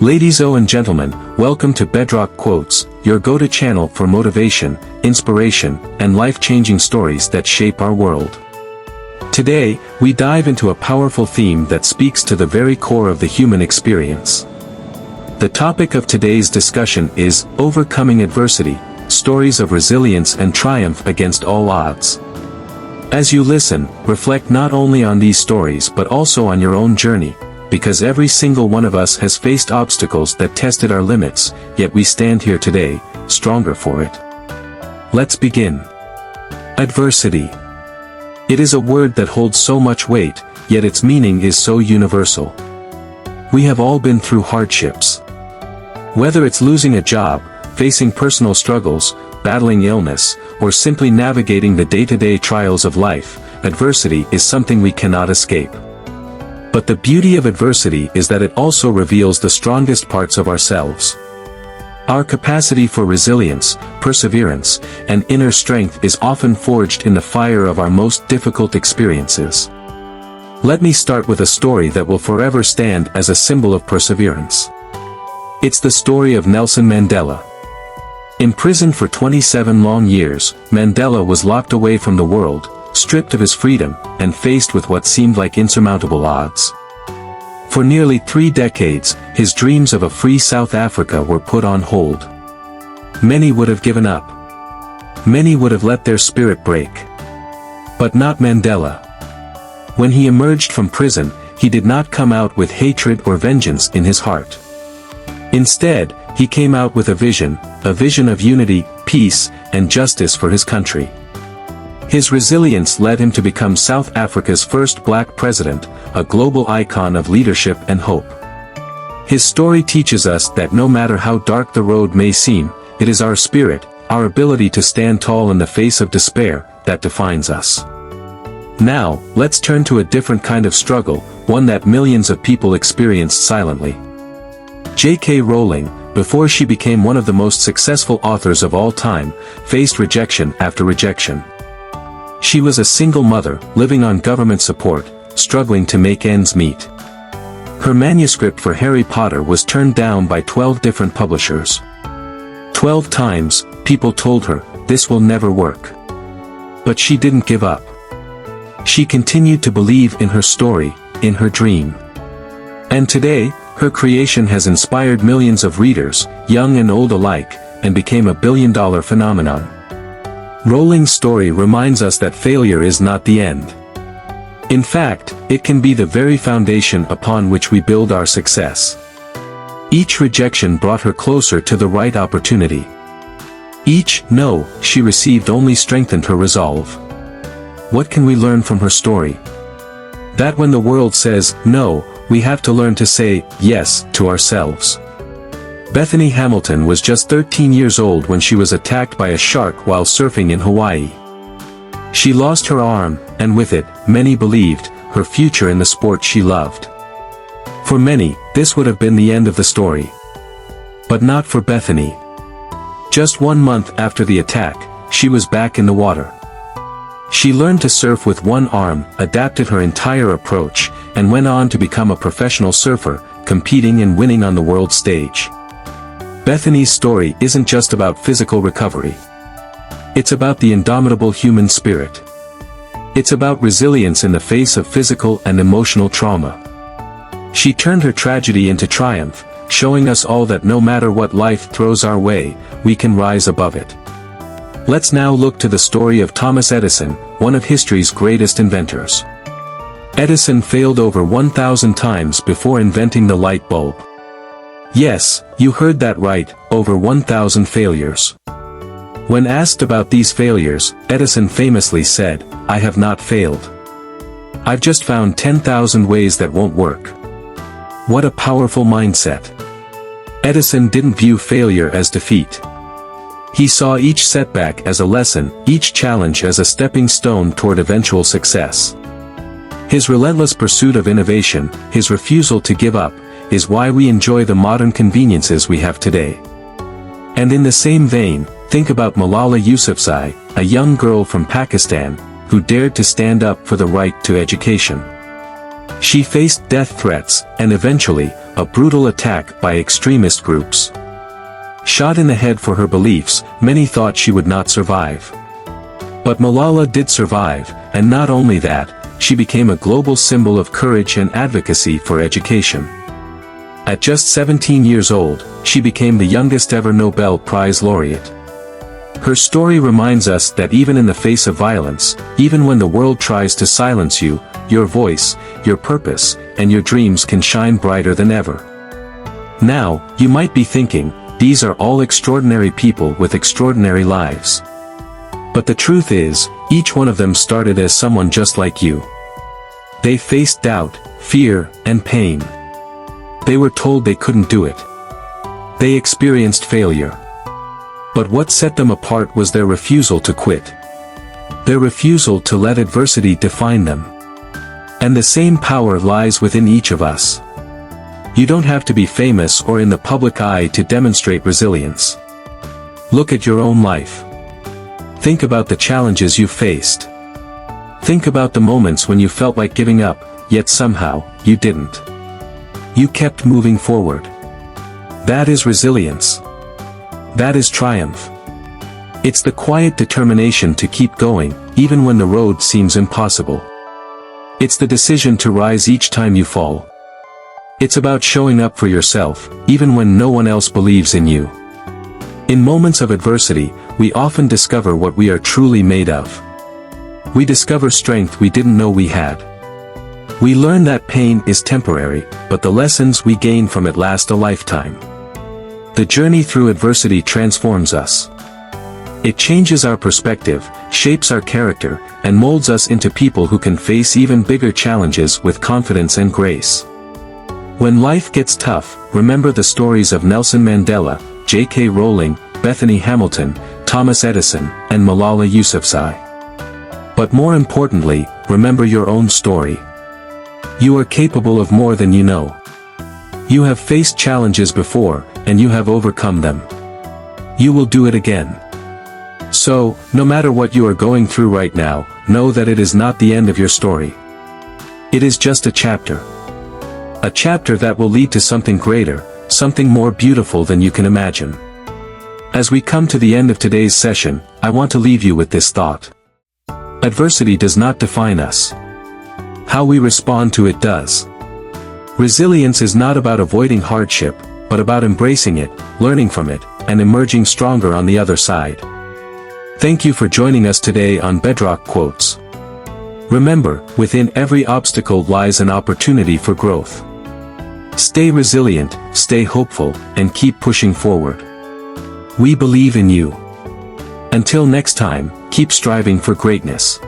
Ladies and gentlemen, welcome to Bedrock Quotes, your go-to channel for motivation, inspiration, and life-changing stories that shape our world. Today, we dive into a powerful theme that speaks to the very core of the human experience. The topic of today's discussion is overcoming adversity, stories of resilience and triumph against all odds. As you listen, reflect not only on these stories but also on your own journey, because every single one of us has faced obstacles that tested our limits, yet we stand here today, stronger for it. Let's begin. Adversity. It is a word that holds so much weight, yet its meaning is so universal. We have all been through hardships. Whether it's losing a job, facing personal struggles, battling illness, or simply navigating the day-to-day trials of life, adversity is something we cannot escape. But the beauty of adversity is that it also reveals the strongest parts of ourselves. Our capacity for resilience, perseverance, and inner strength is often forged in the fire of our most difficult experiences. Let me start with a story that will forever stand as a symbol of perseverance. It's the story of Nelson Mandela. Imprisoned for 27 long years, Mandela was locked away from the world, stripped of his freedom, and faced with what seemed like insurmountable odds. For nearly 3 decades, his dreams of a free South Africa were put on hold. Many would have given up. Many would have let their spirit break. But not Mandela. When he emerged from prison, he did not come out with hatred or vengeance in his heart. Instead, he came out with a vision of unity, peace, and justice for his country. His resilience led him to become South Africa's first black president, a global icon of leadership and hope. His story teaches us that no matter how dark the road may seem, it is our spirit, our ability to stand tall in the face of despair, that defines us. Now, let's turn to a different kind of struggle, one that millions of people experienced silently. J.K. Rowling, before she became one of the most successful authors of all time, faced rejection after rejection. She was a single mother, living on government support, struggling to make ends meet. Her manuscript for Harry Potter was turned down by 12 different publishers. 12 times, people told her, "This will never work." But she didn't give up. She continued to believe in her story, in her dream. And today, her creation has inspired millions of readers, young and old alike, and became a billion-dollar phenomenon. Rowling's story reminds us that failure is not the end. In fact, it can be the very foundation upon which we build our success. Each rejection brought her closer to the right opportunity. Each no she received only strengthened her resolve. What can we learn from her story? That when the world says no, we have to learn to say yes to ourselves. Bethany Hamilton was just 13 years old when she was attacked by a shark while surfing in Hawaii. She lost her arm, and with it, many believed, her future in the sport she loved. For many, this would have been the end of the story. But not for Bethany. Just 1 month after the attack, she was back in the water. She learned to surf with one arm, adapted her entire approach, and went on to become a professional surfer, competing and winning on the world stage. Bethany's story isn't just about physical recovery. It's about the indomitable human spirit. It's about resilience in the face of physical and emotional trauma. She turned her tragedy into triumph, showing us all that no matter what life throws our way, we can rise above it. Let's now look to the story of Thomas Edison, one of history's greatest inventors. Edison failed over 1,000 times before inventing the light bulb. Yes, you heard that right, over 1,000 failures. When asked about these failures, Edison famously said, "I have not failed. I've just found 10,000 ways that won't work." What a powerful mindset. Edison didn't view failure as defeat. He saw each setback as a lesson, each challenge as a stepping stone toward eventual success. His relentless pursuit of innovation, his refusal to give up, is why we enjoy the modern conveniences we have today. And in the same vein, think about Malala Yousafzai, a young girl from Pakistan, who dared to stand up for the right to education. She faced death threats, and eventually, a brutal attack by extremist groups. Shot in the head for her beliefs, many thought she would not survive. But Malala did survive, and not only that, she became a global symbol of courage and advocacy for education. At just 17 years old, she became the youngest ever Nobel Prize laureate. Her story reminds us that even in the face of violence, even when the world tries to silence you, your voice, your purpose, and your dreams can shine brighter than ever. Now, you might be thinking, these are all extraordinary people with extraordinary lives. But the truth is, each one of them started as someone just like you. They faced doubt, fear, and pain. They were told they couldn't do it. They experienced failure. But what set them apart was their refusal to quit. Their refusal to let adversity define them. And the same power lies within each of us. You don't have to be famous or in the public eye to demonstrate resilience. Look at your own life. Think about the challenges you faced. Think about the moments when you felt like giving up, yet somehow, you didn't. You kept moving forward. That is resilience. That is triumph. It's the quiet determination to keep going, even when the road seems impossible. It's the decision to rise each time you fall. It's about showing up for yourself, even when no one else believes in you. In moments of adversity, we often discover what we are truly made of. We discover strength we didn't know we had. We learn that pain is temporary, but the lessons we gain from it last a lifetime. The journey through adversity transforms us. It changes our perspective, shapes our character, and molds us into people who can face even bigger challenges with confidence and grace. When life gets tough, remember the stories of Nelson Mandela, J.K. Rowling, Bethany Hamilton, Thomas Edison, and Malala Yousafzai. But more importantly, remember your own story. You are capable of more than you know. You have faced challenges before, and you have overcome them. You will do it again. So, no matter what you are going through right now, know that it is not the end of your story. It is just a chapter. A chapter that will lead to something greater, something more beautiful than you can imagine. As we come to the end of today's session, I want to leave you with this thought. Adversity does not define us. How we respond to it does. Resilience is not about avoiding hardship, but about embracing it, learning from it, and emerging stronger on the other side. Thank you for joining us today on Bedrock Quotes. Remember, within every obstacle lies an opportunity for growth. Stay resilient, stay hopeful, and keep pushing forward. We believe in you. Until next time, keep striving for greatness.